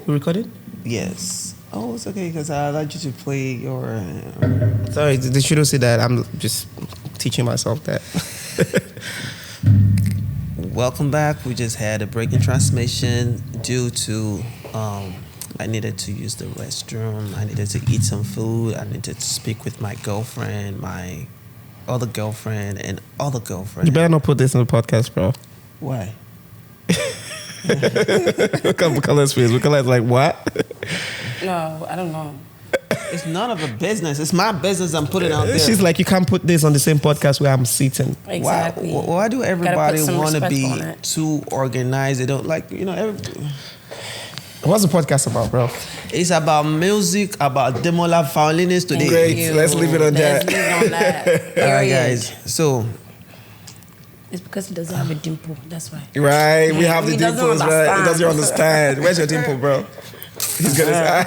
You recorded? Yes. Oh, it's okay because I'd like you to play your. Sorry, they shouldn't say that. I'm just teaching myself that. Welcome back. We just had a break in transmission due to I needed to use the restroom. I needed to eat some food. I needed to speak with my girlfriend, my other girlfriend, and other girlfriend. You better not put this in the podcast, bro. Why? Color's face. Color's like, what? No, I don't know. It's none of a business. It's my business. I'm putting out there. She's like, you can't put this on the same podcast where I'm sitting. Exactly. Why do everybody want to be too organized? They don't like, What's the podcast about, bro? It's about music, about Demola, Violinist today. Great. Let's leave it on that. All right, guys. So. It's because he doesn't have a dimple. That's why. Right. We have the dimples, right? He doesn't understand. Where's your dimple, bro? He's gonna.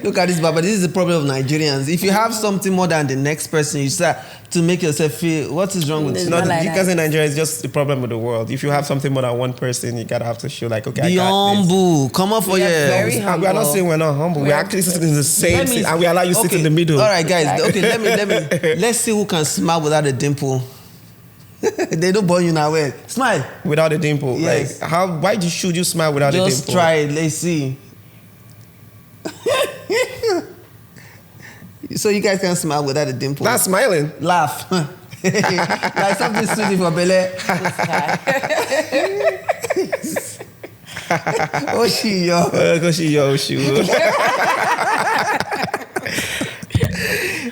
Look at this, Baba. This is the problem of Nigerians. If you have something more than the next person, you start to make yourself feel what is wrong with you. No, because in Nigeria, it's just the problem with the world. If you have something more than one person, you gotta have to show like, okay, be I got humble. This. Come up for you. Very humble. We are not saying we're not humble. We're actually sitting in the same seat, and we allow you to sit in the middle. All right, guys. Okay, let's see who can smile without a dimple. They don't burn you now. Wait, smile without a dimple. Yes. Like how? Why should you smile without a dimple? Just try it. Let's see. So you guys can smile without a dimple. Not smiling. Laugh. Like something sweet in your belly. Oh, she yo.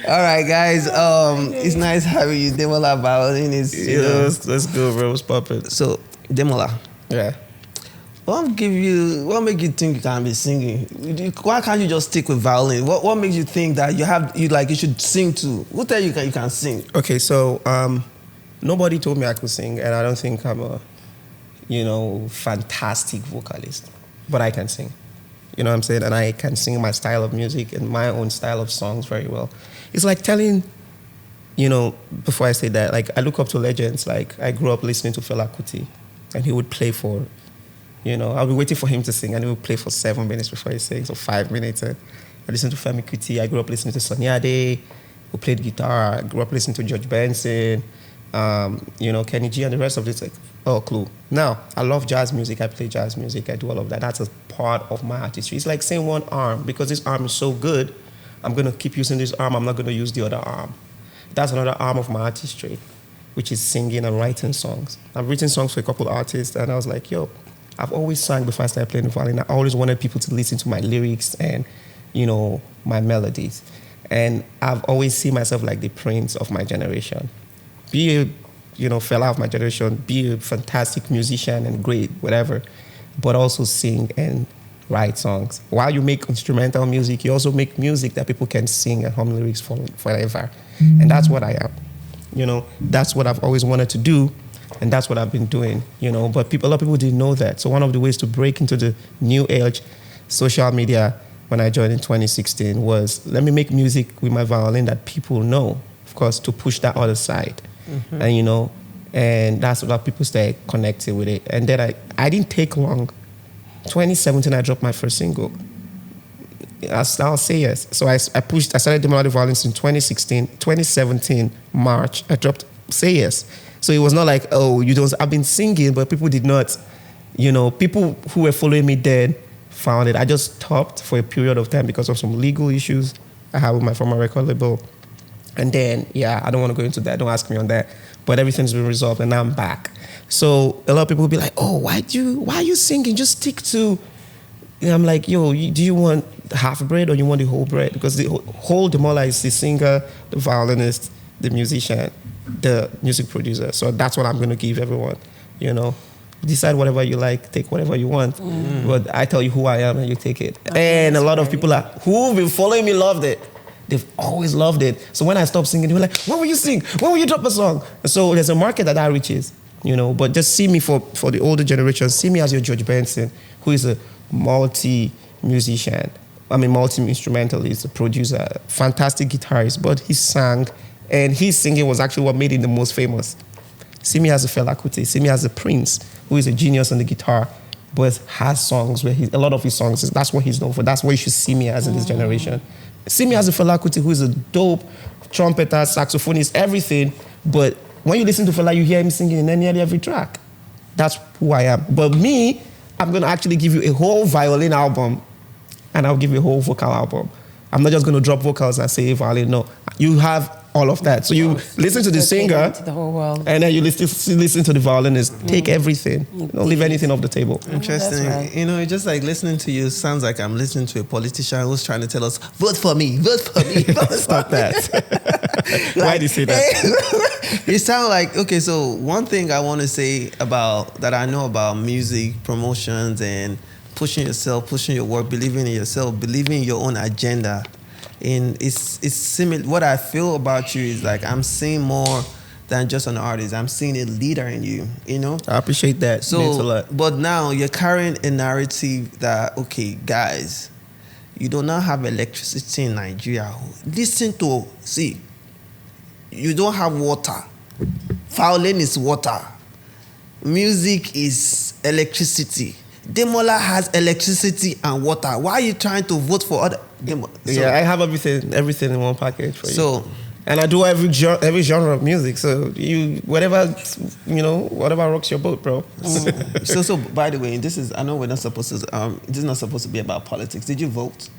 All right, guys. It's nice having you, Demola Violinist. Let's go, bro. What's poppin'? So, Demola. Yeah. What make you think you can be singing? Why can't you just stick with violin? What makes you think that you should sing too? Who tell you can sing? Okay, so nobody told me I could sing, and I don't think I'm a fantastic vocalist, but I can sing. You know what I'm saying? And I can sing my style of music and my own style of songs very well. It's like telling, before I say that, like I look up to legends. Like I grew up listening to Fela Kuti, and he would play for, I'll be waiting for him to sing, and he would play for 7 minutes before he sings, or 5 minutes. I listened to Femi Kuti. I grew up listening to Sunny Ade, who played guitar. I grew up listening to George Benson, Kenny G, and the rest of it. Like, Clue. Now, I love jazz music. I play jazz music. I do all of that. That's a part of my artistry. It's like saying one arm. Because this arm is so good, I'm going to keep using this arm. I'm not going to use the other arm. That's another arm of my artistry, which is singing and writing songs. I've written songs for a couple of artists, and I was like, I've always sang before I started playing the violin. I always wanted people to listen to my lyrics and, my melodies. And I've always seen myself like the prince of my generation. Be a fella of my generation, be a fantastic musician and great, whatever, but also sing and write songs. While you make instrumental music, you also make music that people can sing and hum lyrics for forever. And that's what I am. That's what I've always wanted to do, and that's what I've been doing, but a lot of people didn't know that. So one of the ways to break into the new age social media when I joined in 2016 was, let me make music with my violin that people know, of course, to push that other side. Mm-hmm. And and that's what people started connecting with it. And then I didn't take long. 2017, I dropped my first single. I'll say yes. So I started Demola the Violins in 2017, March. I dropped Say Yes. So it was not like, I've been singing, but people did not, people who were following me then found it. I just stopped for a period of time because of some legal issues I had with my former record label. And then, I don't want to go into that. Don't ask me on that. But everything's been resolved, and now I'm back. So a lot of people will be like, why are you singing? Just stick to... And I'm like, do you want half bread or you want the whole bread? Because the whole Demola is the singer, the violinist, the musician, the music producer. So that's what I'm going to give everyone, Decide whatever you like, take whatever you want. Mm. But I tell you who I am, and you take it. Okay, and a lot of people who've been following me loved it. They've always loved it. So when I stopped singing, they were like, when will you sing? When will you drop a song? So there's a market that reaches, But just see me for the older generation. See me as your George Benson, who is a multi-musician. Multi-instrumentalist, a producer, fantastic guitarist. But he sang, and his singing was actually what made him the most famous. See me as a Fela Kuti. See me as a Prince, who is a genius on the guitar. but has songs where a lot of his songs, that's what he's known for. That's what you should see me as in this generation. See me as a Fela Kuti, who is a dope trumpeter, saxophonist, everything. But when you listen to Fela, you hear him singing in nearly every track. That's who I am. But me, I'm going to actually give you a whole violin album, and I'll give you a whole vocal album. I'm not just going to drop vocals and say violin. No, you have all of that. So you listen to the singer, to the whole world. and then you listen to the violinist. Take everything. Don't leave anything off the table. Interesting. Right. It's just like listening to you sounds like I'm listening to a politician who's trying to tell us, vote for me, vote for me. Stop that. Why do you say that? You sound like, okay, so one thing I want to say about that I know about music promotions and pushing yourself, pushing your work, believing in yourself, believing in your own agenda. And it's similar. What I feel about you is like I'm seeing more than just an artist. I'm seeing a leader in you, I appreciate that. So, Means a lot. but now you're carrying a narrative that, okay, guys, you do not have electricity in Nigeria. See, you don't have water. Violin is water. Music is electricity. Demola has electricity and water. Why are you trying to vote for other? I have everything in one package for you. So, and I do every genre of music. So whatever rocks your boat, bro. so by the way, I know we're not supposed to. This is not supposed to be about politics. Did you vote?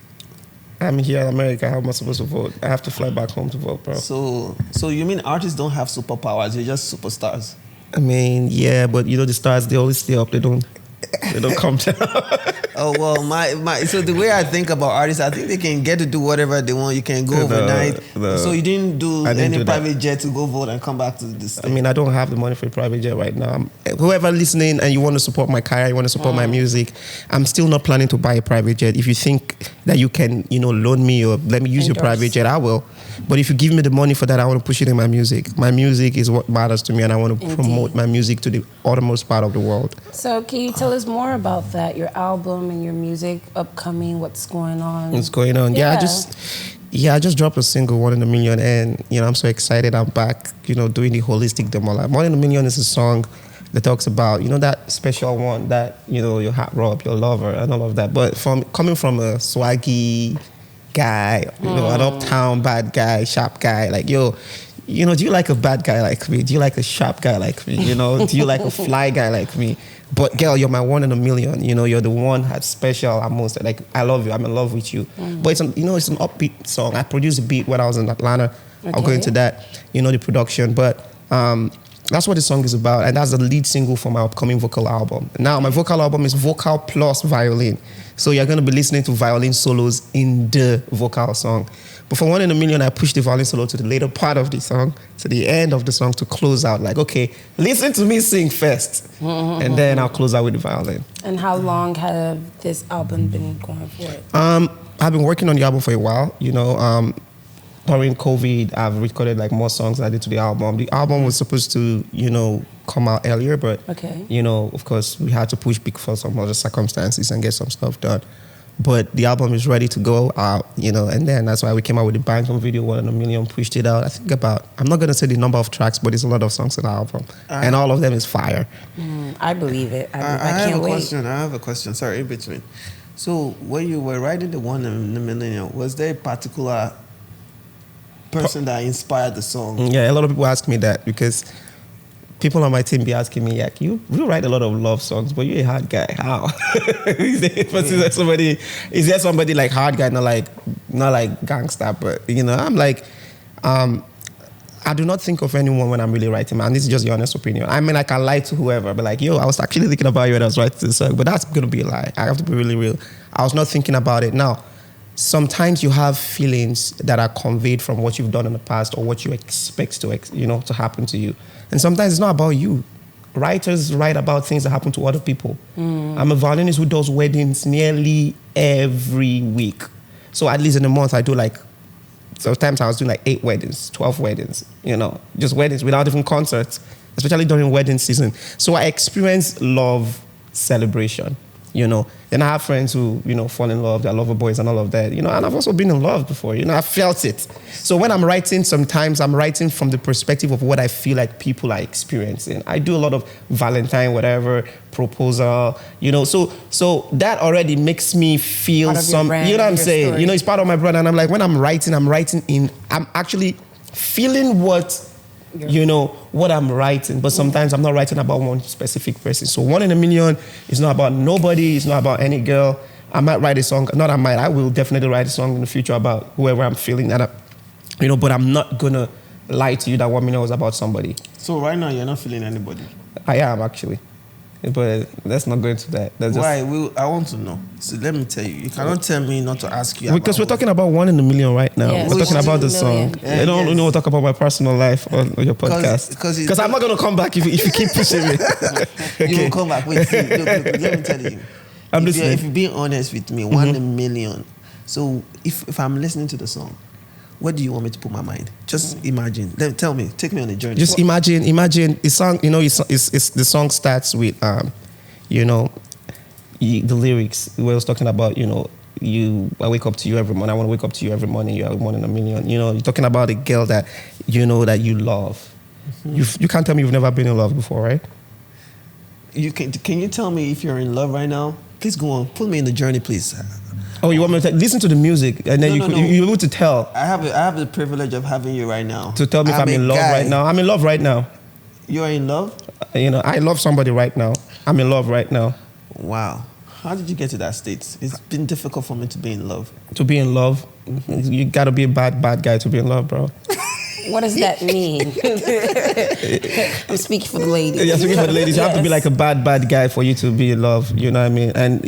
I'm here in America. How am I supposed to vote? I have to fly back home to vote, bro. So you mean artists don't have superpowers? They're just superstars? I mean, yeah, but the stars, they always stay up. They don't come down. Oh well, so the way I think about artists, I think they can get to do whatever they want. You can go overnight. So you didn't do any private jet to go vote and come back to the state? I mean, I don't have the money for a private jet right now. Whoever listening and you want to support my career, you want to support my music, I'm still not planning to buy a private jet. If you think that you can, loan me or let me use your private jet, I will. But if you give me the money for that, I want to push it in my music. My music is what matters to me, and I want to promote my music to the uttermost part of the world. So can you tell us more about that, your album and your music upcoming, what's going on? What's going on? Yeah, I just dropped a single, 1 in a Million, and I'm so excited. I'm back, doing the holistic Demola. 1 in a Million is a song that talks about, that special one that, your heart rub, your lover, and all of that. But coming from a swaggy guy, an uptown bad guy, sharp guy, like, do you like a bad guy like me? Do you like a sharp guy like me? Do you like a fly guy like me? But girl, you're my 1 in a million. You're the one that's special. Like, I love you. I'm in love with you. But it's an upbeat song. I produced a beat when I was in Atlanta. Okay. I'll go into that. The production. But that's what the song is about, and that's the lead single for my upcoming vocal album. Now, my vocal album is vocal+violin. So you're going to be listening to violin solos in the vocal song. But for 1 in a Million, I pushed the violin solo to the later part of the song, to the end of the song, to close out. Like, okay, listen to me sing first, and then I'll close out with the violin. And how long have this album been going for? I've been working on the album for a while. During COVID, I've recorded like more songs than I did to the album. The album was supposed to, come out earlier, but of course, we had to push because some other circumstances and get some stuff done. But the album is ready to go out, and then that's why we came out with the Bangkok video, 1 in a Million, pushed it out. I think I'm not going to say the number of tracks, but there's a lot of songs in the album. And all of them is fire. I believe it. I can't wait. I have a question. Sorry, in between. So when you were writing the 1 in a Million, was there a particular person that inspired the song? Yeah, a lot of people ask me that because people on my team be asking me, like, you write a lot of love songs, but you're a hard guy. How? Is there somebody like hard guy, not like gangster, but I'm like, I do not think of anyone when I'm really writing, man. This is just your honest opinion. I mean, I can lie to whoever, but like, I was actually thinking about you when I was writing this song, but that's gonna be a lie. I have to be really real. I was not thinking about it. Now, sometimes you have feelings that are conveyed from what you've done in the past or what you expect to happen to you. And sometimes it's not about you. Writers write about things that happen to other people. I'm a violinist who does weddings nearly every week. So at least in a month, I do sometimes I was doing 8 weddings, 12 weddings, just weddings without even concerts, especially during wedding season. So I experience love celebration. you know. Then I have friends who, you know, fall in love, they're lover boys and all of that, you know, and I've also been in love before, you know, I felt it. So when I'm writing, sometimes I'm writing from the perspective of what I feel like people are experiencing. I do a lot of Valentine, whatever, proposal, you know, so that already makes me feel Part of your brand, you know what I'm your saying? story. You know, it's part of my brand, and I'm like, when I'm actually feeling what, you know, what I'm writing, but sometimes I'm not writing about one specific person. So 1 in a Million is not about nobody, it's not about any girl. I might write a song, I will definitely write a song in the future about whoever I'm feeling that, you know, but I'm not gonna lie to you that 1 million was about somebody. So right now you're not feeling anybody. I am actually, but let's not go into that. That's Why? I want to know. So let me tell you. You cannot tell me not to ask you. because we're talking about 1 in a Million right now. Yes, we're talking 1 in about a the million. song. Yeah, I don't yes. want to talk about my personal life on your podcast. Because I'm not going to come back if you keep pushing me. You will come back. Wait, see, look, let me tell you. If you're being honest with me, 1 in a million. So if I'm listening to the song, where do you want me to put my mind? Just imagine. Tell me. Take me on a journey. Just imagine the song. You know, it's the song starts with you know, the lyrics. We was talking about, you know, I wake up to you every morning. I want to wake up to you every morning. You are 1 in a million. You know, you're talking about a girl that you know that you love. You can't tell me you've never been in love before, right? Can you tell me if you're in love right now? Please go on. Put me in the journey, please. Oh, you want me to listen to the music and then No. you're able to tell. I have the privilege of having you right now. To tell me if I'm in love right now. I'm in love right now. You are in love? You know, I love somebody right now. I'm in love right now. Wow. How did you get to that state? It's been difficult for me to be in love. To be in love, you gotta be a bad guy to be in love, bro. What does that mean? I'm speaking for the ladies. Yeah, speaking for the ladies, you have to be like a bad guy for you to be in love. You know what I mean? And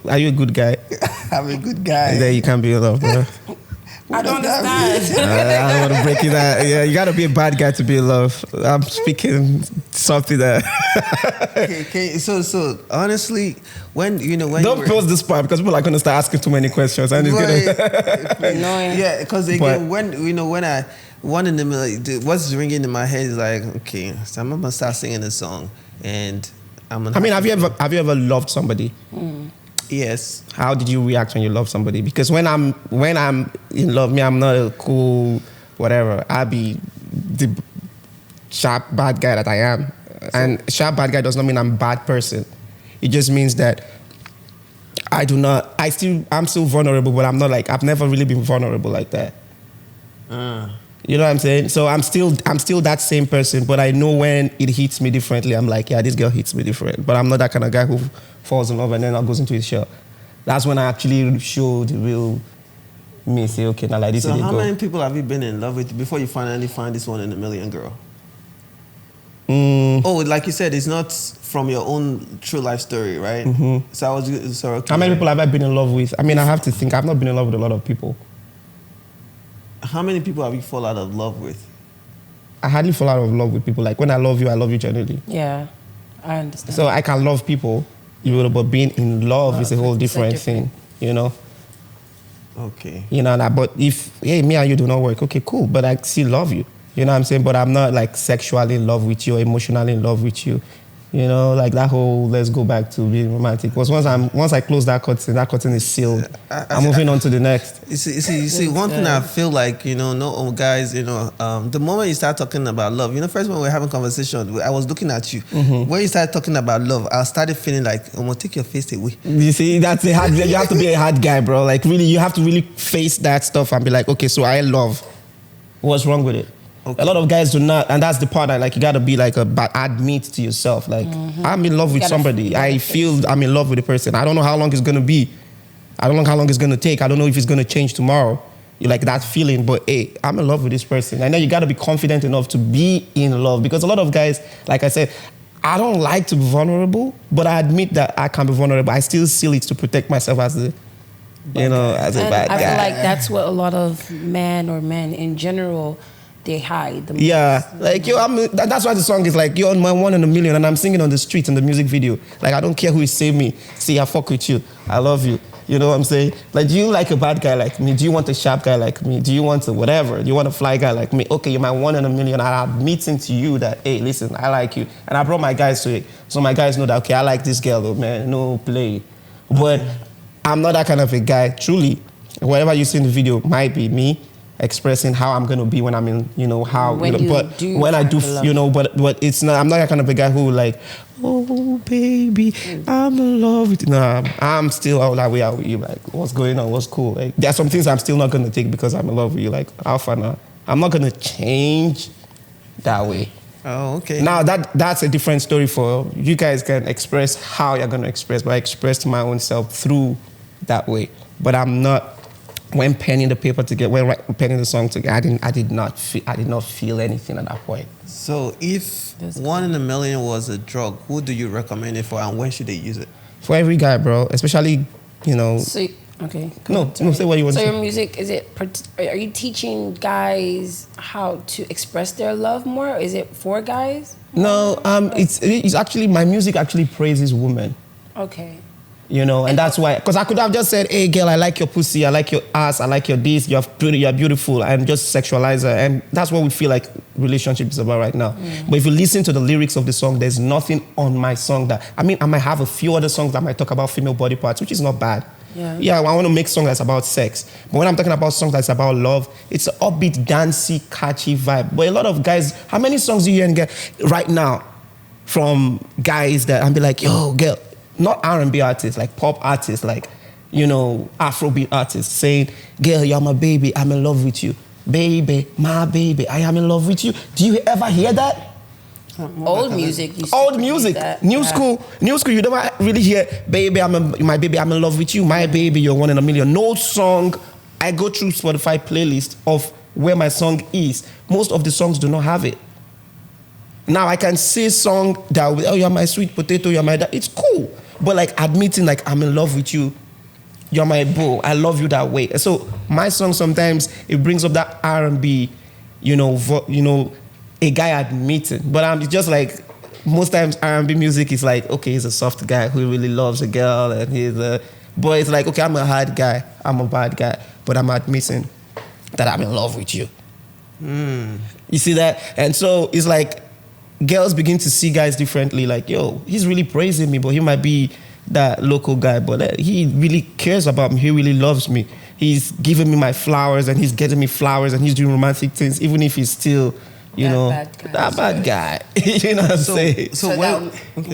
are you a good guy? I'm a good guy. Then you can't be in love, bro. I don't understand. I don't want to break you that. Yeah, you gotta be a bad guy to be in love. I'm speaking something that. Okay. So honestly, when don't post this part because people are gonna start asking too many questions and it's gonna. Annoying. Yeah, because again, when I 1 in a million, what's ringing in my head is like, okay, so I'm gonna start singing a song, and I'm gonna. I mean, have you ever loved somebody? Yes. How did you react when you love somebody? Because when I'm in love, I'm not a cool whatever. I be the sharp bad guy that I am. And sharp bad guy does not mean I'm a bad person. It just means that I'm still vulnerable, but I'm not like, I've never really been vulnerable like that. You know what I'm saying? So I'm still that same person, but I know when it hits me differently. I'm like, yeah, this girl hits me different. But I'm not that kind of guy who falls in love and then goes into his shell. That's when I actually show the real me. Say, okay, now like this is So it. how go. many people have you been in love with before you finally find this 1 in a million girl? Oh, like you said, it's not from your own true life story, right? So okay. How many people have I been in love with? I mean, I have to think. I've not been in love with a lot of people. How many people have you fall out of love with? I hardly fall out of love with people. Like when I love you genuinely. Yeah, I understand. So I can love people, but being in love is a whole different thing, you know? Okay. You know, but if, me and you do not work, okay, cool, but I still love you. You know what I'm saying? But I'm not like sexually in love with you or emotionally in love with you. You know, like that whole let's go back to being romantic. Because once I close that curtain is sealed. I'm moving on to the next. You see, one thing I feel like, guys, the moment you start talking about love, first when we were having conversation, I was looking at you. When you started talking about love, I started feeling like, I'm gonna take your face away. You see, that's a hard. You have to be a hard guy, bro. Like really, you have to really face that stuff and be like, okay, so I love. What's wrong with it? Okay. A lot of guys do not, and that's the part that you gotta be like admit to yourself. Like I'm in love with somebody. I feel I'm in love with the person. I don't know how long it's gonna be. I don't know how long it's gonna take. I don't know if it's gonna change tomorrow. You like that feeling, but hey, I'm in love with this person. And then you gotta be confident enough to be in love because a lot of guys, like I said, I don't like to be vulnerable, but I admit that I can be vulnerable. I still seal it to protect myself as a bad guy. I feel like that's what a lot of men in general. They hide. Like that's why the song is like you're on my 1 in a million, and I'm singing on the street in the music video. Like I don't care who is save me. See, I fuck with you. I love you. You know what I'm saying? Like, do you like a bad guy like me? Do you want a sharp guy like me? Do you want a whatever? Do you want a fly guy like me? Okay, you're my 1 in a million. I'm admitting to you that hey, listen, I like you, and I brought my guys to it, so my guys know that okay, I like this girl, though, man. No play. But I'm not that kind of a guy. Truly, whatever you see in the video might be me expressing how I'm gonna be when I'm in, how. When but you when I do, find the love. but it's not. I'm not that kind of a guy who like, oh baby, I'm in love with you. Nah, I'm still out that way out with you. Like, what's going on? What's cool? Like, there are some things I'm still not gonna take because I'm in love with you. Like, alpha now. I'm not gonna change that way. Oh, okay. Now that's a different story for you guys. Can express how you're gonna express, but I expressed my own self through that way. But I'm not. When penning the paper together, penning the song together, I did not feel anything at that point. So if 1 in a million was a drug, who do you recommend it for, and when should they use it? For every guy, bro, especially So, okay. No, say what you want to So say. your music, are you teaching guys how to express their love more? Or is it for guys? No, it's actually, my music actually praises women. Okay. And that's why, because I could have just said, hey girl, I like your pussy, I like your ass, I like your this, you're pretty, you're beautiful, and just sexualize her. And that's what we feel like relationship is about right now. But if you listen to the lyrics of the song, there's nothing on my song that, I might have a few other songs that might talk about female body parts, which is not bad. Yeah, I want to make songs that's about sex. But when I'm talking about songs that's about love, it's an upbeat, dancey, catchy vibe. But a lot of guys, how many songs do you hear and get right now from guys that I'll be like, yo, girl, not R&B artists, like pop artists, like, Afrobeat artists saying, girl, you're my baby, I'm in love with you. Baby, my baby, I am in love with you. Do you ever hear that? Old music. Old music. New school, you never really hear, baby, my baby, I'm in love with you. My baby, you're 1 in a million. No song, I go through Spotify playlist of where my song is. Most of the songs do not have it. Now I can say song that, oh, you're my sweet potato, you're my dad. It's cool. But like admitting like I'm in love with you, you're my boo, I love you that way. So my song sometimes it brings up that R&B, a guy admitting. But I'm just like, most times R&B music is like, okay, he's a soft guy who really loves a girl, and but it's like, okay, I'm a hard guy, I'm a bad guy, but I'm admitting that I'm in love with you. You see that? And so it's like, girls begin to see guys differently. Like, yo, he's really praising me, but he might be that local guy, but he really cares about me. He really loves me. He's giving me my flowers, and he's getting me flowers, and he's doing romantic things, even if he's still, that bad guy. You know what I'm saying?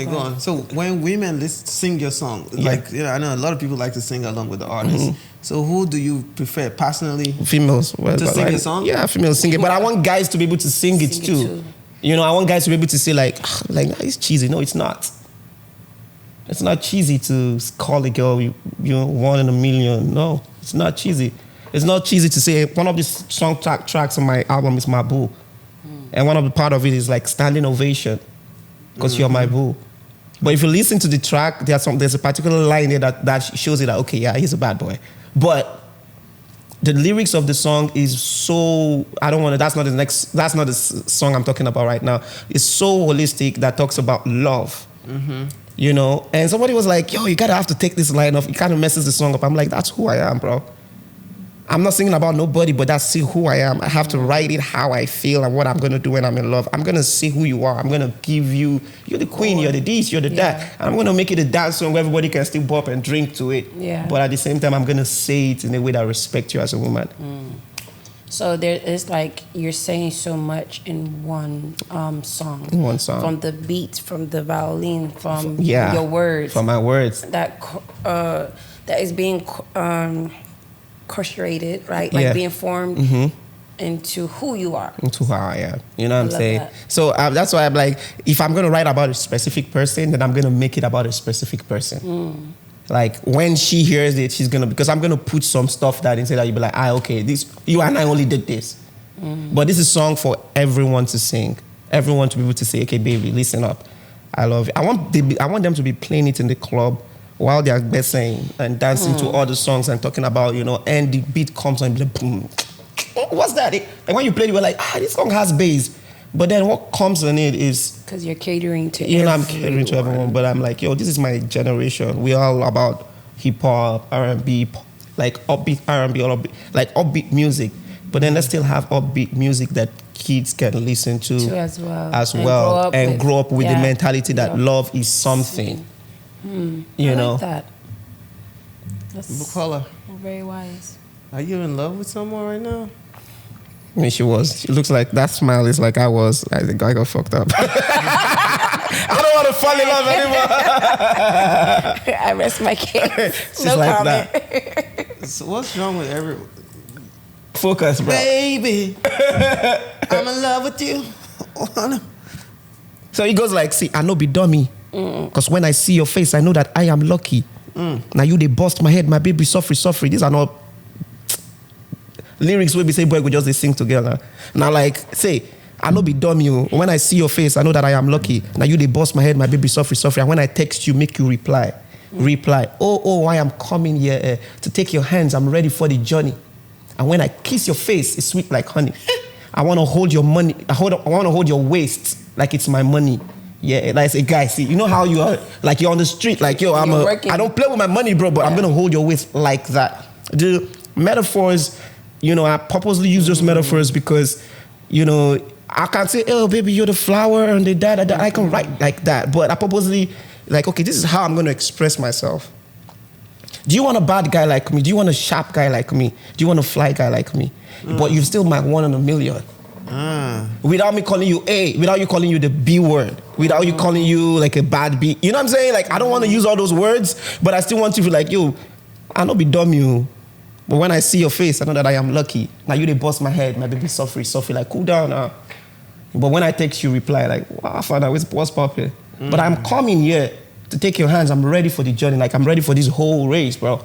Go on. So when women sing your song, like, I know a lot of people like to sing along with the artist. So who do you prefer personally? Females. To sing a song? Yeah, females sing it. But I want guys to be able to sing it too. I want guys to be able to say like, it's cheesy. No, it's not. It's not cheesy to call a girl, 1 in a million. No, it's not cheesy. It's not cheesy to say one of the song tracks on my album is my boo. And one of the part of it is like standing ovation because you're my boo. But if you listen to the track, there's a particular line there that shows it that, okay, yeah, he's a bad boy. But the lyrics of the song is so, that's not the song I'm talking about right now. It's so holistic that talks about love, and somebody was like, yo, you gotta have to take this line off. It kind of messes the song up. I'm like, that's who I am, bro. I'm not singing about nobody, but that's still who I am. I have to write it how I feel and what I'm gonna do when I'm in love. I'm gonna see who you are. I'm gonna give you, you're the queen, you're the this, you're the that. And I'm gonna make it a dance song where everybody can still bop and drink to it. Yeah. But at the same time, I'm gonna say it in a way that respects you as a woman. So there is like, you're saying so much in one song. In one song. From the beats, from the violin, from your words. From my words. That is being orchestrated, right? Like being formed into who you are. Into who I am. You know what I'm saying? That. So that's why I'm like, if I'm going to write about a specific person, then I'm going to make it about a specific person. Like when she hears it, she's going to, because I'm going to put some stuff that inside that you'll be like, okay, you and I only did this. But this is a song for everyone to sing. Everyone to be able to say, okay, baby, listen up. I love it. I want them to be playing it in the club while they're dancing and dancing to all the songs and talking about, and the beat comes and be like, boom. What's that? And when you play it, you're like, this song has bass. But then what comes in it is... Because you're catering to everyone. I'm catering to everyone, but I'm like, this is my generation. We're all about hip-hop, R&B, like upbeat R&B, like upbeat music. But then let's still have upbeat music that kids can listen to as well. And grow up with the mentality that love is something. I like that. That's Bukola, very wise. are you in love with someone right now? I mean, she was. She looks like that smile is like I was. I think I got fucked up. I don't want to fall in love anymore. I rest my case. She's No like comment. that. So what's wrong with every... Focus, bro. Baby, I'm in love with you. So he goes like, see, I know be dummy. Because when I see your face, I know that I am lucky. Now you they bust my head, my baby suffer. These are not lyrics where we say boy we just they sing together. Now like say, I know be dumb you. When I see your face, I know that I am lucky. Now you they bust my head, my baby suffer. And when I text you, make you reply. Oh, I am coming here to take your hands. I'm ready for the journey. And when I kiss your face, it's sweet like honey. I want to hold your money. I want to hold your waist like it's my money. Yeah, like a guy. See, you know how you are, like you're on the street, like yo, I don't play with my money, bro, but I'm gonna hold your waist like that. The metaphors, I purposely use those metaphors because, I can't say, oh baby, you're the flower and the da. I can write like that, but I purposely like, okay, this is how I'm gonna express myself. Do you want a bad guy like me? Do you want a sharp guy like me? Do you want a fly guy like me? But you still my 1 in a million. Without me calling you A, without you calling you the B word, without you calling you like a bad B. You know what I'm saying? Like, I don't want to use all those words, but I still want to be like, yo, I don't be dumb you. But when I see your face, I know that I am lucky. Now you they bust my head, my baby suffer, like, cool down now. But when I text you, reply like, wow, father, what's popping? But I'm coming here to take your hands. I'm ready for the journey. Like, I'm ready for this whole race, bro.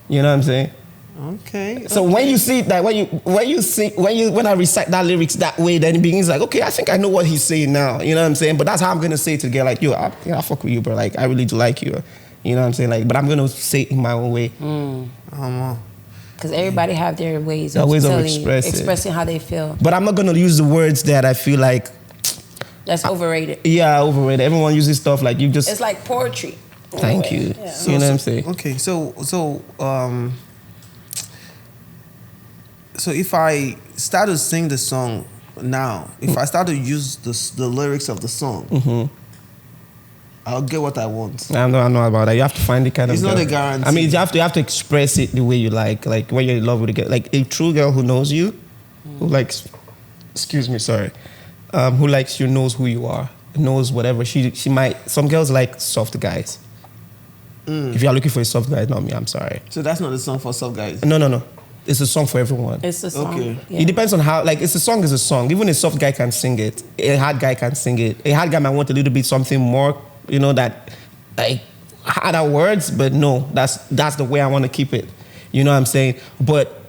You know what I'm saying? Okay. So when you see that, when I recite that lyrics that way, then it begins like, okay, I think I know what he's saying now. You know what I'm saying? But that's how I'm gonna say it to get like, yo, I fuck with you, bro. Like, I really do like you. You know what I'm saying? Like, but I'm gonna say it in my own way. Because everybody have their ways Their of, ways of expressing how they feel. But I'm not gonna use the words that I feel like. That's overrated. Yeah, overrated. Everyone uses stuff like you just. It's like poetry. Thank you. Yeah. You know what I'm saying? Okay, so if I start to sing the song now, if I start to use the lyrics of the song, I'll get what I want. I know about that. You have to find the kind of. It's girl. not a guarantee. I mean, you have to express it the way you like. Like when you're in love with a girl, like a true girl who knows you, who likes. Excuse me, sorry. Who likes you, knows who you are, knows whatever. She might. Some girls like soft guys. If you are looking for a soft guy, not me. I'm sorry. So that's not a song for soft guys. No. It's a song for everyone. It's a song. Okay. Yeah. It depends on how. Like, it's a song is a song. Even a soft guy can sing it. A hard guy can sing it. A hard guy might want a little bit something more. That like harder words. But no, that's the way I want to keep it. You know what I'm saying? But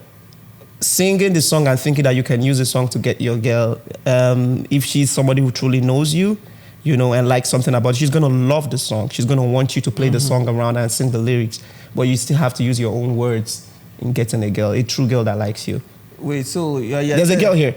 singing the song and thinking that you can use the song to get your girl, if she's somebody who truly knows you, and likes something about it, she's gonna love the song. She's gonna want you to play the song around and sing the lyrics. But you still have to use your own words in getting a girl, a true girl that likes you. Wait, so There's a girl here.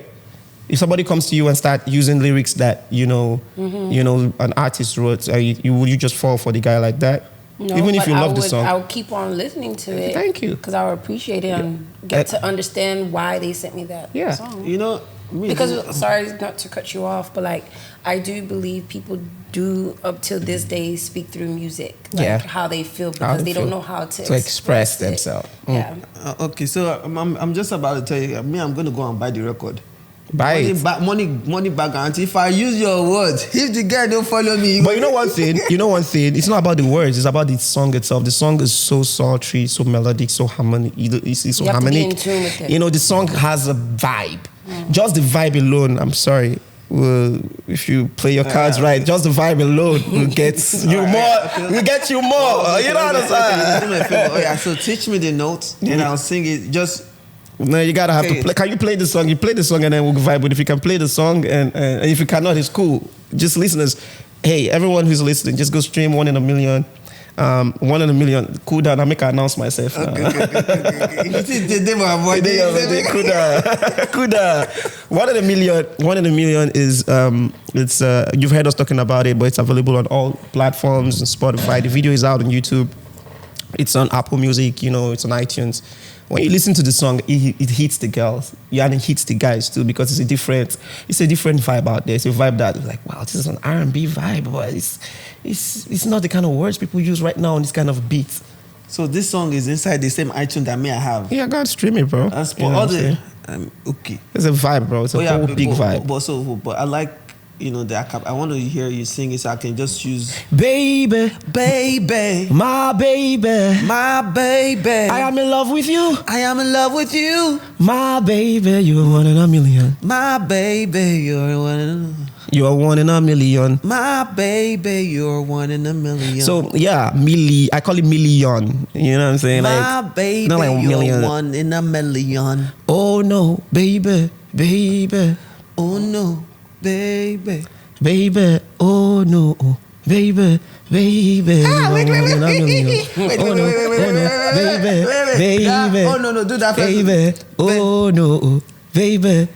If somebody comes to you and start using lyrics that an artist wrote, would you just fall for the guy like that? No, even if you love the song. I would keep on listening to it. Thank you. Because I would appreciate it and get to understand why they sent me that song. Because, sorry not to cut you off, but like, I do believe people do up till this day speak through music, like how they feel, because they don't know how to express themselves. Yeah. Okay, so I'm just about to tell you, I'm going to go and buy the record. Buy it. Money back guarantee. If I use your words, if the guy don't follow me. But you know one thing? It's not about the words. It's about the song itself. The song is so sultry, so melodic, so harmonic. It's so you have harmonic. to be in tune with it. The song has a vibe. Just the vibe alone. I'm sorry. If you play your cards right, just the vibe alone will get you more. Will get you more. You know what I'm saying? So teach me the notes and I'll sing it. Just. No, you gotta have to play. Can you play the song? You play the song and then we'll vibe. But if you can play the song and if you cannot, it's cool. Just listeners, hey, everyone who's listening, just go stream 1 in a million. 1 in a million. Cool down. I'll make her announce myself. Okay. Cool down. 1 in a million. 1 in a million is it's you've heard us talking about it, but it's available on all platforms and Spotify. The video is out on YouTube. It's on Apple Music. It's on iTunes. When you listen to the song, it hits the girls. Yeah, and it hits the guys too, because it's a different vibe out there. It's a vibe that like, wow, this is an R&B vibe, but it's not the kind of words people use right now on this kind of beat. So this song is inside the same iTunes that I have. Yeah, go and stream it, bro. As for all the okay. It's a vibe, bro. It's a whole big vibe. But I like, I want to hear you sing it, so I can just use baby, my baby, my baby. I am in love with you. I am in love with you, my baby. You're one in a million. My baby, you're one in a. You're one in a million. My baby, you're one in a million. So, yeah, I call it million. You know what I'm saying? My baby, not like you're million. one in a million. Oh, no, baby. Oh, no, baby. Oh, no, baby. Wait. Oh, no, do that first. Baby, oh, no. Baby,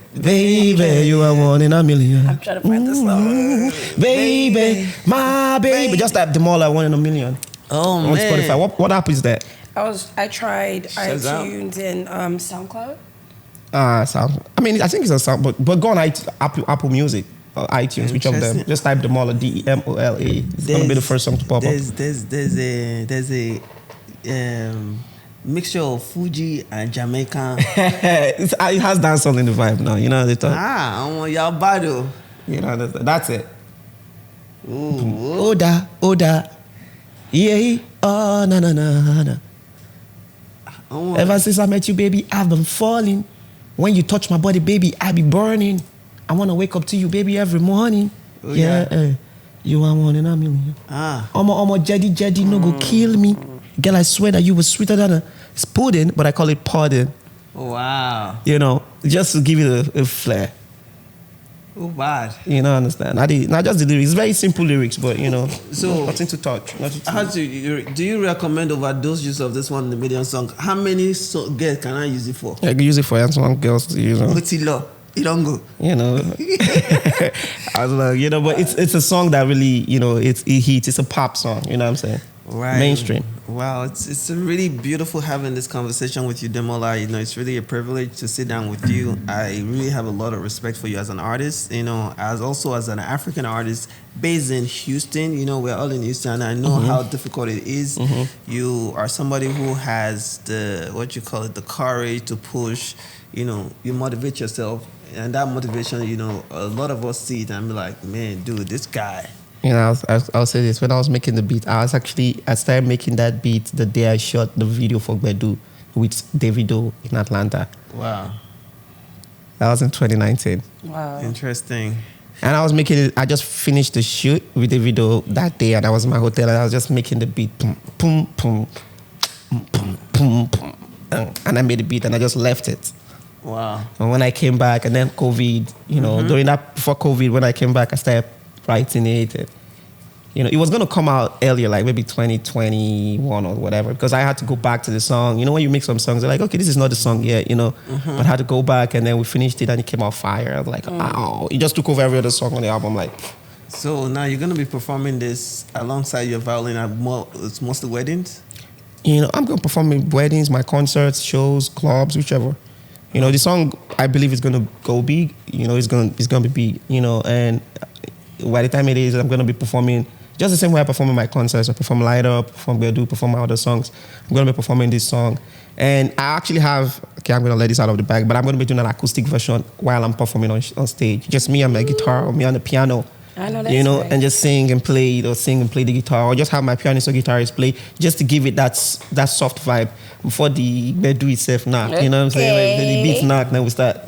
you are one in a million. I'm trying to find this song. Baby, my baby. Just type Demola, 1 in a million. Oh, on man. Spotify. What app is that? I tried iTunes and SoundCloud. I think it's a sound, but go on Apple Music or iTunes, which of them. Just type Demola, Demola. It's gonna be the first song to pop up. There's a mixture of Fuji and Jamaican. It has dancehall in the vibe now. You know the talk. I want y'all battle. You know that's it. Ooh. Oda. Yeah. Oh na. Ever since I met you, baby, I've been falling. When you touch my body, baby, I be burning. I wanna wake up to you, baby, every morning. Oh, yeah. You are one in a million. Omo Jedi no go kill me. Girl, I swear that you were sweeter than a pudding, but I call it pudding. Wow. Just to give it a flair. Oh, bad. Understand? Not just the lyrics. It's very simple lyrics, but so nothing to touch. Do you recommend overdose use of this 1 in a million song? How many girls can I use it for? I can use it for young girls to use. It don't go. I was like, but it's a song that really, it hits. It's a pop song. You know what I'm saying? Right. Mainstream. Wow, it's really beautiful having this conversation with you, Demola. It's really a privilege to sit down with you. I really have a lot of respect for you as an artist, as an African artist based in Houston. We're all in Houston. I know how difficult it is. You are somebody who has the courage to push. You motivate yourself, and that motivation, a lot of us see it and be like, man, dude, this guy. I'll say this. When I was making the beat, I started making that beat the day I shot the video for Gbedu with Davido in Atlanta. Wow. That was in 2019. Wow. Interesting. And I was making it, I just finished the shoot with Davido that day, and I was in my hotel, and I was just making the beat. Boom, boom, boom, boom, boom, boom. And I made the beat, and I just left it. Wow. And when I came back, and then COVID, before COVID, when I came back, I started writing it. It was going to come out earlier, like maybe 2021 or whatever, because I had to go back to the song. When you make some songs, they're like, okay, this is not the song yet, but I had to go back, and then we finished it, and it came out fire. I was like, wow. It just took over every other song on the album. So now you're going to be performing this alongside your violin at it's mostly weddings? I'm going to perform in weddings, my concerts, shows, clubs, whichever. The song, I believe, is going to go big. It's going to be big, and by the time it is, I'm going to be performing just the same way I perform in my concerts. I perform Light Up, perform Gbedu, perform my other songs. I'm going to be performing this song. And I actually I'm going to let this out of the bag, but I'm going to be doing an acoustic version while I'm performing on stage. Just me and my guitar, or me on the piano. I know that's right. And just sing and play the guitar, or just have my pianist or guitarist play, just to give it that soft vibe before the Gbedu itself knock. You know what I'm saying? Like, the beats knock, then we start,